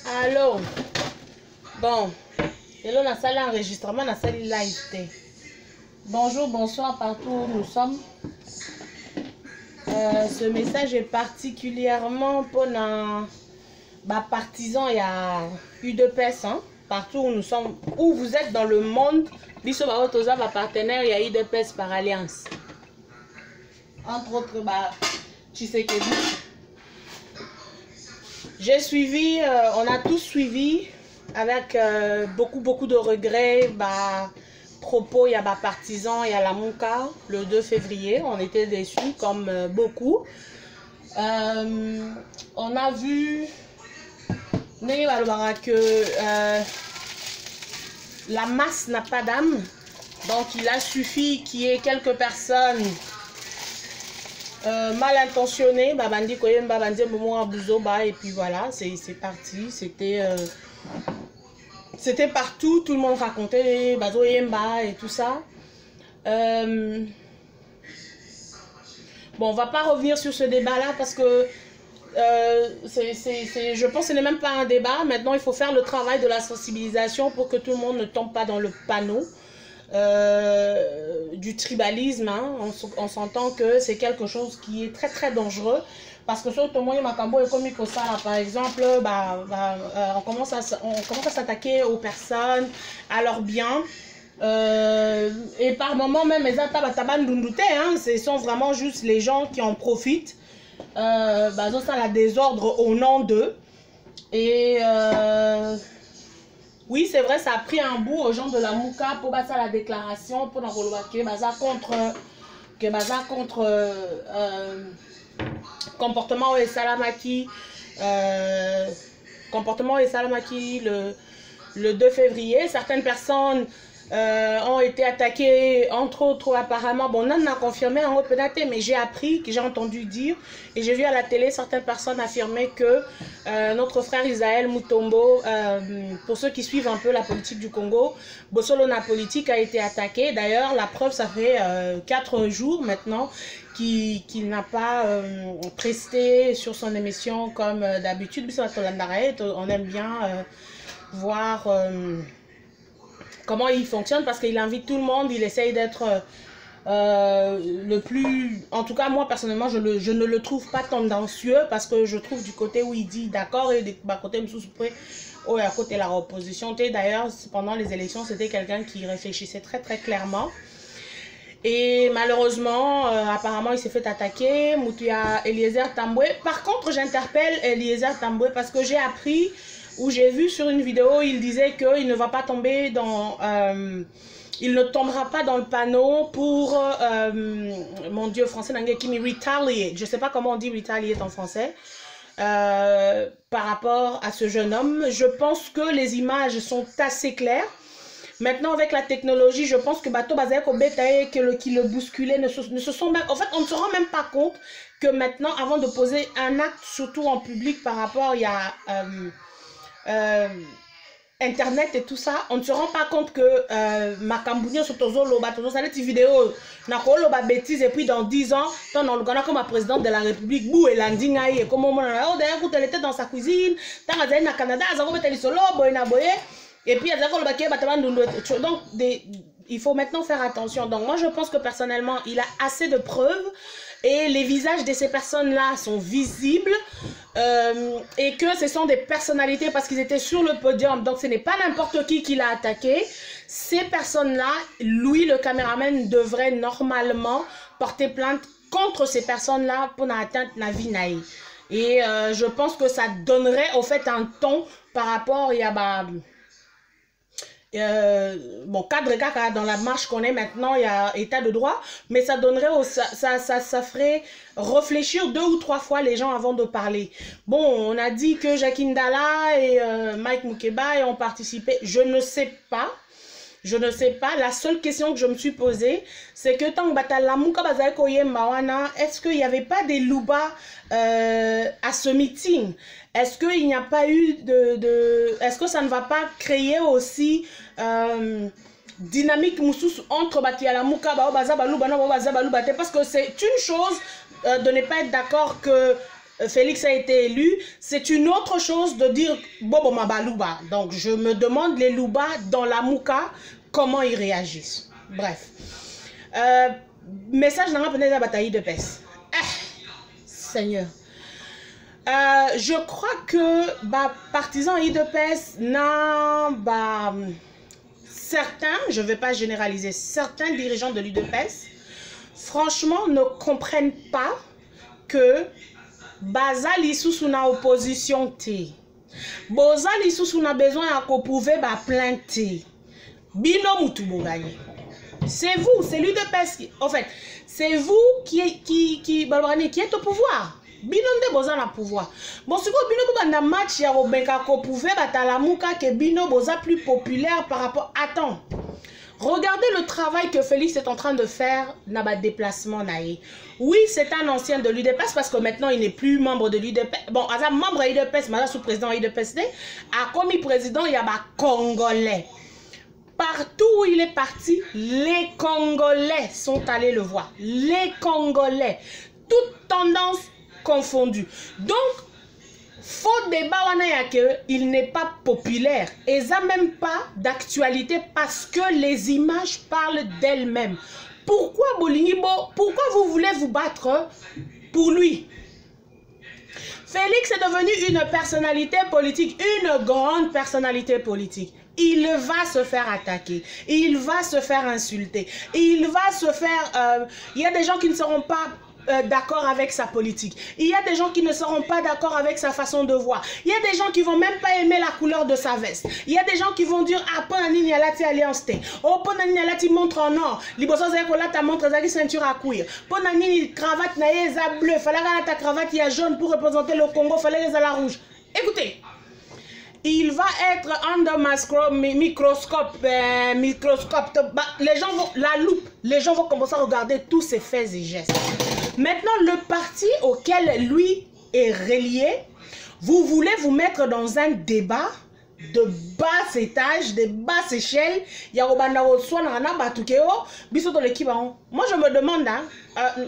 Allô. Bon. Hello, na salle enregistrement, na salle live. Bonjour, bonsoir partout où nous sommes. Ce message est particulièrement pour les partisans. Il y a UDPS, hein, partout où nous sommes, où vous êtes dans le monde. Biso ba otoza ba partenaire, il y a UDPS par alliance. Entre autres, Tshisekedi. J'ai suivi, on a tous suivi avec beaucoup de regrets. Propos, il y a partisans, il y a la Mouka le 2 février. On était déçus comme beaucoup. On a vu que la masse n'a pas d'âme. Donc il a suffi qu'il y ait quelques personnes mal intentionnées, et puis voilà, c'est parti. C'était partout, tout le monde racontait Bazo Yemba et tout ça. Bon, on va pas revenir sur ce débat-là parce que je pense que ce n'est même pas un débat. Maintenant, il faut faire le travail de la sensibilisation pour que tout le monde ne tombe pas dans le panneau du tribalisme. Hein. On s'entend que c'est quelque chose qui est très dangereux. Parce que sur Tomoye Makambo et Komi Kosala, par exemple, on commence à s'attaquer aux personnes, à leurs biens. Et par moments même, ce sont vraiment juste les gens qui en profitent. Ça la désordre au nom d'eux. Et oui, c'est vrai, ça a pris un bout aux gens de la Mouka pour battre la déclaration, pour contre comportement et Salamaki le 2 février. Certaines personnes ont été attaquées, entre autres apparemment, bon, on a confirmé en Openate, mais j'ai appris, que j'ai entendu dire, et j'ai vu à la télé certaines personnes affirmer que notre frère Isaël Mutombo, pour ceux qui suivent un peu la politique du Congo, Bossolona politique a été attaqué. D'ailleurs, la preuve, ça fait 4 jours maintenant qu'il n'a pas presté sur son émission comme d'habitude. On aime bien voir comment il fonctionne parce qu'il invite tout le monde, il essaye d'être le plus... En tout cas, moi personnellement, je ne le trouve pas tendancieux parce que je trouve du côté où il dit d'accord et du côté où à côté la opposition. D'ailleurs, pendant les élections, c'était quelqu'un qui réfléchissait très clairement. Et malheureusement, apparemment, il s'est fait attaquer. Moutia Eliezer Tamboué. Par contre, j'interpelle Eliezer Tamboué parce que j'ai appris, ou j'ai vu sur une vidéo, il disait qu'il ne va pas tomber dans... il ne tombera pas dans le panneau pour, mon Dieu, français, retaliate. Je ne sais pas comment on dit retaliate en français. Par rapport à ce jeune homme. Je pense que les images sont assez claires. Maintenant, avec la technologie, je pense que Bato Bazeko Betae qui le bousculait ne se sont même... En fait, on ne se rend même pas compte que maintenant, avant de poser un acte, surtout en public par rapport, il y a Internet et tout ça, on ne se rend pas compte que Makambunyo Sotozo Loba, ça les vidéos, Loba bêtise, et puis dans 10 ans, on a le comme présidente de la République, Bou et Landingaï, et comme on a d'ailleurs, elle était dans sa cuisine, dans le Canada, et puis donc il faut maintenant faire attention. Donc moi je pense que personnellement il a assez de preuves et les visages de ces personnes là sont visibles et que ce sont des personnalités parce qu'ils étaient sur le podium, donc ce n'est pas n'importe qui l'a attaqué. Ces personnes là, lui le caméraman devrait normalement porter plainte contre ces personnes là pour n'atteindre la vie naïve. Et je pense que ça donnerait au fait un ton par rapport à bon, cadre dans la marche qu'on est maintenant, il y a état de droit, mais ça donnerait, ça ferait réfléchir 2 ou 3 fois les gens avant de parler. Bon, on a dit que Jacques Ndala et Mike Mukeba ont participé, je ne sais pas. Je ne sais pas. La seule question que je me suis posée, c'est que tant que est-ce qu'il n'y avait pas des loubas à ce meeting? Est-ce qu'il n'y a pas eu est-ce que ça ne va pas créer aussi dynamique entre parce que c'est une chose de ne pas être d'accord que Félix a été élu, c'est une autre chose de dire Bobo Mabalouba. Donc je me demande les Louba dans la Mouka, comment ils réagissent. Bref. Message dans la bataille de peste. Seigneur. Je crois que partisans IDPS, certains, je ne vais pas généraliser, certains dirigeants de l'UDPS, franchement, ne comprennent pas que Bazali sous na opposition té. Bozali sous na besoin à prouver plainte té. Bino mutu boganye. C'est vous, c'est l'UDPS. En fait, c'est vous qui êtes au pouvoir. Bino de boza na pouvoir. Bon, si vous bino na match ya obenka ko prouver batalamuka que bino boza plus populaire par rapport. Attends. Regardez le travail que Félix est en train de faire dans le déplacement. Oui, c'est un ancien de l'UDPS parce que maintenant il n'est plus membre de l'UDPS. Bon, as membre de l'UDPS, mais sous-président de l'UDPS, a commis président, il y a des Congolais. Partout où il est parti, les Congolais sont allés le voir. Les Congolais. Toutes tendances confondues. Donc, faux débat, il n'est pas populaire. Et ça même pas d'actualité parce que les images parlent d'elles-mêmes. Pourquoi Bolingibo, pourquoi vous voulez vous battre pour lui? Félix est devenu une personnalité politique, une grande personnalité politique. Il va se faire attaquer, il va se faire insulter, il va se faire... Il y a des gens qui ne seront pas d'accord avec sa politique. Il y a des gens qui ne seront pas d'accord avec sa façon de voir. Il y a des gens qui vont même pas aimer la couleur de sa veste. Il y a des gens qui vont dire ah Ponani Alati alliance té. Oh Ponani Alati montre en or. Liboso Zekola ta montre zaki ceinture à cuir. Ponani cravate naïza bleu. Fallait que ta cravate y a jaune pour représenter le Congo. Fallait que ça la rouge. Écoutez. Il va être under microscope, les gens vont, la loupe, les gens vont commencer à regarder tous ses faits et gestes. Maintenant, le parti auquel lui est relié, vous voulez vous mettre dans un débat de bas étage, de basse échelle. Moi, je me demande,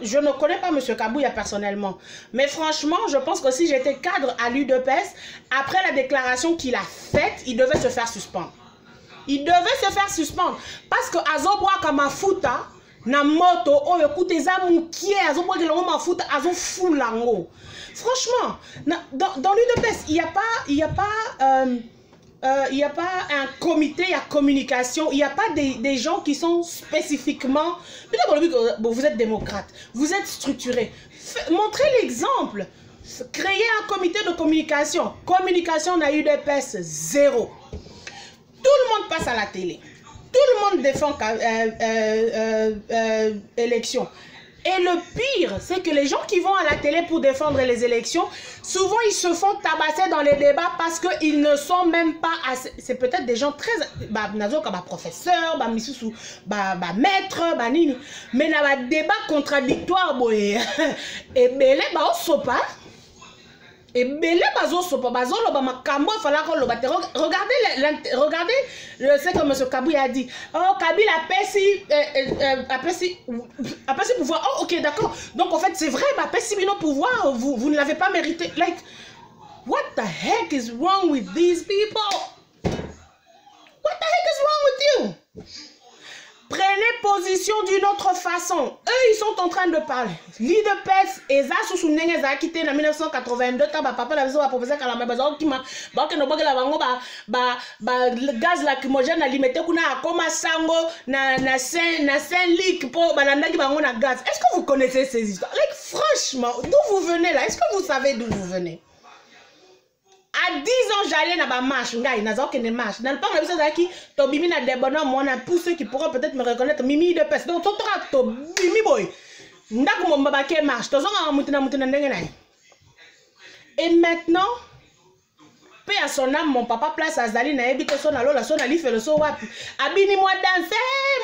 je ne connais pas M. Kabouya personnellement, mais franchement, je pense que si j'étais cadre à l'UDPS, après la déclaration qu'il a faite, il devait se faire suspendre. Il devait se faire suspendre. Parce que Azobwa Kamafuta, na moto, oh écoutez, Zamoukie, Azobwa Kamafuta, Azo Foulango. Franchement, dans l'UDPS, il n'y a pas un comité à communication, il n'y a pas des gens qui sont spécifiquement... Vous êtes démocrate, vous êtes structuré. Montrez l'exemple. Créez un comité de communication. Communication n'a eu d'EPS zéro. Tout le monde passe à la télé. Tout le monde défend élection. Et le pire, c'est que les gens qui vont à la télé pour défendre les élections, souvent ils se font tabasser dans les débats parce qu'ils ne sont même pas assez... C'est peut-être des gens très... professeur, maître, mais il y a des débats contradictoires. Et belé, on ne sait pas. Et belé, regardez ce que M. Kabouya a dit. Oh, Kabila a perçu pouvoir. Oh, ok, d'accord. Donc, en fait, c'est vrai, perçu pouvoir, vous ne l'avez pas mérité. Like, what the heck is wrong with these people? What the heck is wrong with you? Prenez position d'une autre façon. Eux, ils sont en train de parler. L'IDPS, et ça, sous son nez, a quitté en 1982. Papa la maison a proposé qu'à la maison qui m'a. Le gaz lacrymogène alimenté qu'on a comme un sango, na Saint-Luc pour banana qui va en gaz. Est-ce que vous connaissez ces histoires? Like, franchement, d'où vous venez là? Est-ce que vous savez d'où vous venez? À 10 ans, j'allais dans ma marche. Il n'y a aucune marche. Dans le parc, il y a qui Tobimi na des bonhommes. Pour ceux qui pourront peut-être me reconnaître, Mimi de Pest. Donc, Tobimi boy. Ndaku mon babake marche. Et maintenant, paix à son âme, mon papa place à Zali na ebite son alo la son ali fait le so wapi. Abini moi danser,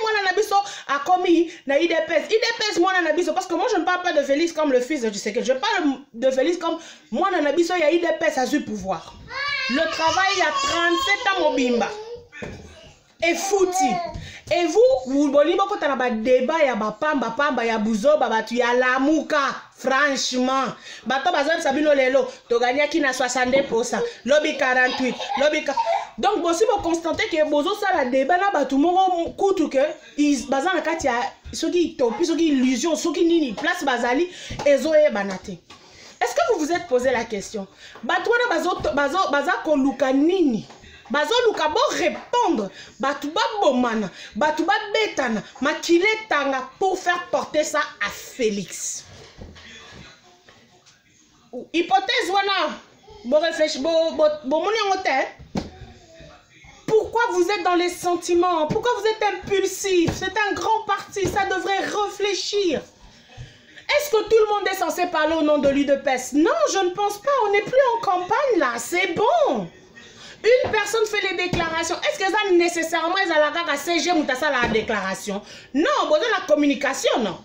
moi na nabiso a commis na IDPS. IDPS moi na nabiso parce que moi je ne parle pas de Félix comme le fils de Tshisekedi. Je parle de Félix comme moi na nabiso ya IDPS a su pouvoir. Le travail il y a 37 ans mobimba. Et fouti. Et vous voulez beaucoup de débat, il y a pamba, il y a bouzo, il y a lamouka. Franchement, bato bazam sabino lelo, to gagner qui na 62%, lobby 48, lobby. Donc aussi vous constatez que bozo ça la débat là bato mongo kutu que ils bazan na kati ya soki topi soki illusion soki nini place bazali ezoye banate. Est-ce que vous vous êtes posé la question? Bato na baza koluka nini? Bazo luka bo répondre, batu ba bomana, batu ba betana, makile tanga pour faire porter ça à Félix. Hypothèse wana, bon réfléchis, pourquoi vous êtes dans les sentiments? Pourquoi vous êtes impulsif? C'est un grand parti, ça devrait réfléchir. Est-ce que tout le monde est censé parler au nom de l'UDPS? Non, je ne pense pas, on n'est plus en campagne là, c'est bon. Une personne fait les déclarations. Est-ce que ça nécessairement ils ont la CG ou la déclaration? Non, besoin de la communication, non.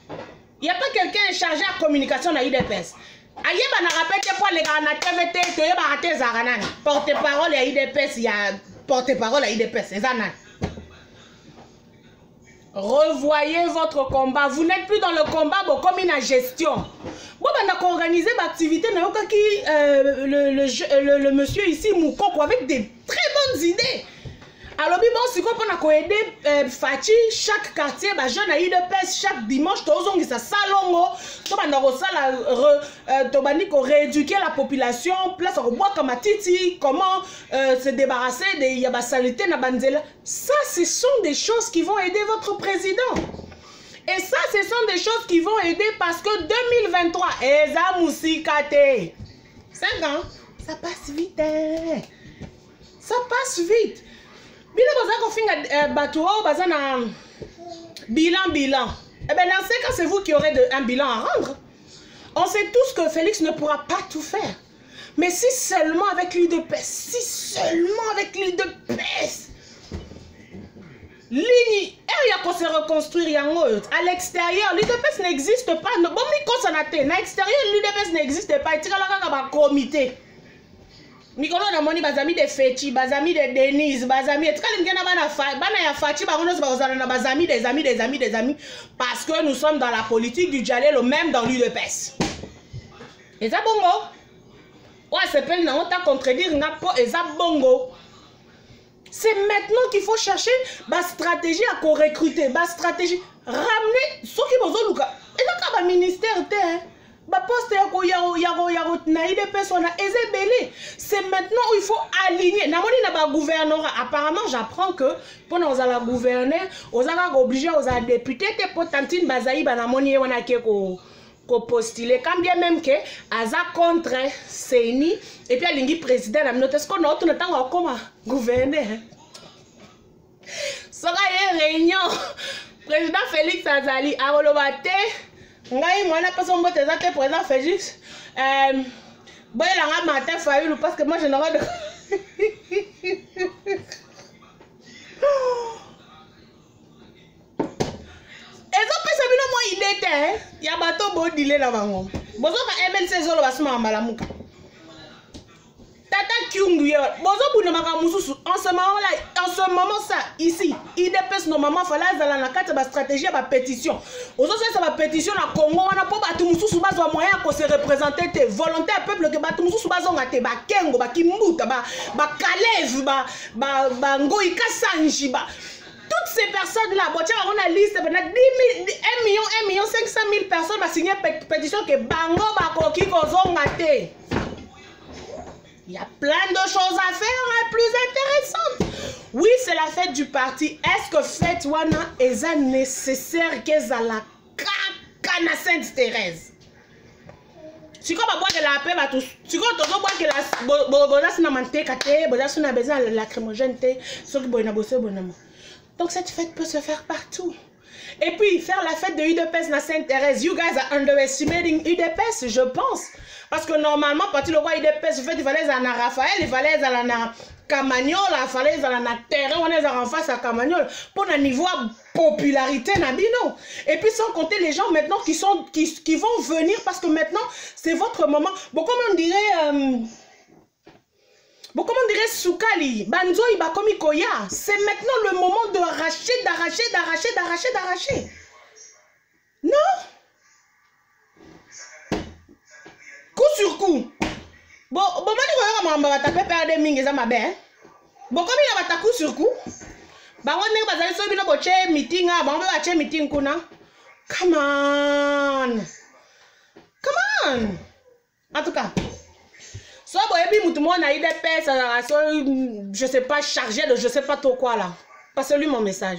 Il n'y a pas quelqu'un chargé à la communication dans l'IDPS. Aïe, bah, n'a répété pas les gars, n'a TVT, tu es baraté Zaranan. Porte-parole à IDPS, il y a porte-parole à IDPS, c'est Zanan. Revoyez votre combat. Vous n'êtes plus dans le combat, bon, comme une gestion. Moi, on a organisé l'activité, le monsieur ici, Moukoko, avec des très bonnes idées. Alors, bon, si on a aidé Fati, chaque quartier, jeune a eu de pèse chaque dimanche, tous ça salongo, on a rééduquer la population, place à boire comme titi, comment se débarrasser des yabasalités na banzela. Ça, ce sont des choses qui vont aider votre président. Et ça, ce sont des choses qui vont aider parce que 2023, Eza Moussikate, 5 ans, ça passe vite. Hein? Ça passe vite. Bilan. Eh bien, dans ces cas, c'est vous qui aurez un bilan à rendre. On sait tous que Félix ne pourra pas tout faire. Mais si seulement avec l'UDPS, il y a qu'on se reconstruire à l'extérieur, l'UDPS n'existe pas. Bon, mais à l'extérieur, l'UDPS n'existe pas. Il y a un comité. Mikolo na moni bazami de Feti, bazami de Denise, bazami et quand ngena bana ya Fati bazami des amis parce que nous sommes dans la politique du Djalelo même dans l'UDPS. Et ça bongo. Ouais, c'est pas na honte à contredire n'a pas et ça bongo. C'est maintenant qu'il faut chercher ma stratégie à recruter, ma stratégie ramener ceux qui bozo luka. Et là ka ba ministère te c'est maintenant où il faut aligner. Apparemment, j'apprends que pendant la gouverner, on a obligé aux députés de potentine bazaï banamoni on a ko postuler quand bien même que aza contre Seni et puis alingi président la note est-ce qu'on a autre temps comme gouverner. Sera une réunion président Félix Azali a relobate. Ngai mwana pas son bote zate président Félix boy la matin faillu parce que moi je n'aurai de ezo pesa bino mo idete ya bato bo dile na bango bozo ka MLC zolo basuma malamuka tata kyungu yo bozo buna makamususu en ce moment ça ici IDPS normalement fallait dans la carte ba stratégie ba pétition ozo ça ba pétition na Congo wana po batu mususu bazwa moyen ko se représenter te volontaire peuple que batu mususu bazonga te ba kengo ba kimbuta ba kalev ba ngoi kasanji ba toutes ces personnes là bon tiens on a liste ben 1 million 500 000 personnes va signer pétition que bango ba koki kozonga te. Il y a plein de choses à faire, hein, plus intéressantes. Oui, c'est la fête du parti. Est-ce que fête wana est nécessaire qu'elle la cana Sainte-Thérèse? Si on boire de la paix, si on boire que la bodas na manté kate, bodas na besoin de lacrymogène te, ce qui boit na bosse bonnement. Donc cette fête peut se faire partout. Et puis faire la fête de UDPS na Sainte-Thérèse. You guys are underestimating UDPS, je pense. Parce que normalement, quand le roi IDPS, il fallait aller à Raphaël, il fallait aller à Camagnol, il fallait aller à terrain, on est en face à Camagnol, pour un niveau de popularité, Nabino. Et puis sans compter les gens maintenant qui vont venir, parce que maintenant, c'est votre moment. Bon, comme on dirait, Bon, comment dirait Soukali? Banzo, il va comme Koya. C'est maintenant le moment de d'arracher. Non? Coup sur coup. Bon, moi, je vais taper perdre mingi za mabe. Bon, comme il va taper coup sur coup. Bah, on est basé sur une boche meeting, bah, on va acheter meeting kuna. Come on. En tout cas. Soit bon, et puis tout le monde a eu des pères, je sais pas, chargé de je sais pas trop quoi là. Passe-lui mon message.